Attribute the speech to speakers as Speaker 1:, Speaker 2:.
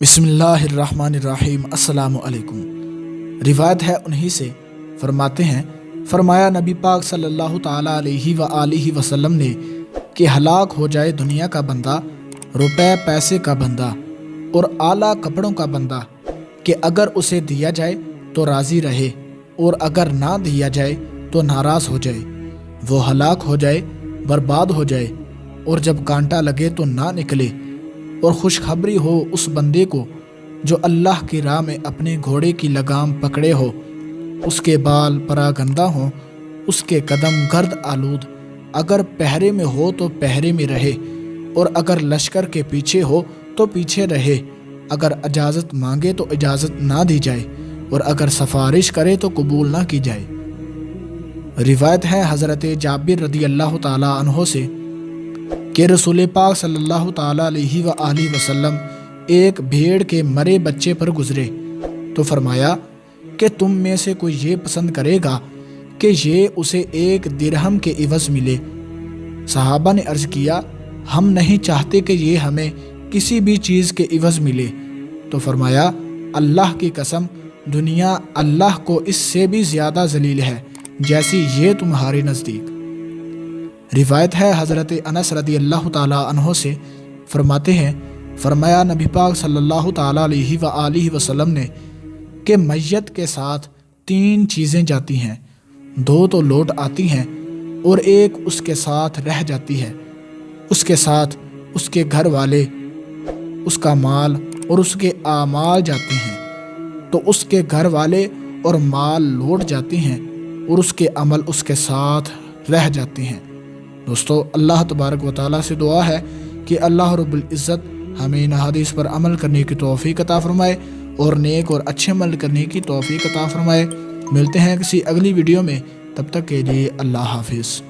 Speaker 1: بسم اللہ الرحمن الرحیم۔ السلام علیکم۔ روایت ہے انہی سے، فرماتے ہیں فرمایا نبی پاک صلی اللہ تعالیٰ علیہ وآلہ وسلم نے کہ ہلاک ہو جائے دنیا کا بندہ، روپے پیسے کا بندہ اور اعلیٰ کپڑوں کا بندہ کہ اگر اسے دیا جائے تو راضی رہے اور اگر نہ دیا جائے تو ناراض ہو جائے، وہ ہلاک ہو جائے، برباد ہو جائے، اور جب کانٹا لگے تو نہ نکلے۔ اور خوشخبری ہو اس بندے کو جو اللہ کی راہ میں اپنے گھوڑے کی لگام پکڑے ہو، اس کے بال پراگندہ ہوں، اس کے قدم گرد آلود، اگر پہرے میں ہو تو پہرے میں رہے، اور اگر لشکر کے پیچھے ہو تو پیچھے رہے، اگر اجازت مانگے تو اجازت نہ دی جائے، اور اگر سفارش کرے تو قبول نہ کی جائے۔ روایت ہے حضرت جابر رضی اللہ تعالیٰ عنہ سے کہ رسول پاک صلی اللہ تعالیٰ علیہ وآلہ وسلم ایک بھیڑ کے مرے بچے پر گزرے تو فرمایا کہ تم میں سے کوئی یہ پسند کرے گا کہ یہ اسے 1 درہم کے عوض ملے؟ صحابہ نے عرض کیا ہم نہیں چاہتے کہ یہ ہمیں کسی بھی چیز کے عوض ملے۔ تو فرمایا اللہ کی قسم دنیا اللہ کو اس سے بھی زیادہ ذلیل ہے جیسی یہ تمہارے نزدیک۔ روایت ہے حضرت انس رضی اللہ تعالیٰ عنہ سے، فرماتے ہیں فرمایا نبی پاک صلی اللہ تعالیٰ علیہ وآلہ وسلم نے کہ میت کے ساتھ 3 چیزیں جاتی ہیں، 2 تو لوٹ آتی ہیں اور 1 اس کے ساتھ رہ جاتی ہے۔ اس کے ساتھ اس کے گھر والے، اس کا مال اور اس کے اعمال جاتے ہیں، تو اس کے گھر والے اور مال لوٹ جاتے ہیں اور اس کے عمل اس کے ساتھ رہ جاتے ہیں۔ دوستو، اللہ تبارک و تعالیٰ سے دعا ہے کہ اللہ رب العزت ہمیں ان حدیث پر عمل کرنے کی توفیق عطا فرمائے اور نیک اور اچھے عمل کرنے کی توفیق عطا فرمائے۔ ملتے ہیں کسی اگلی ویڈیو میں، تب تک کے لیے اللہ حافظ۔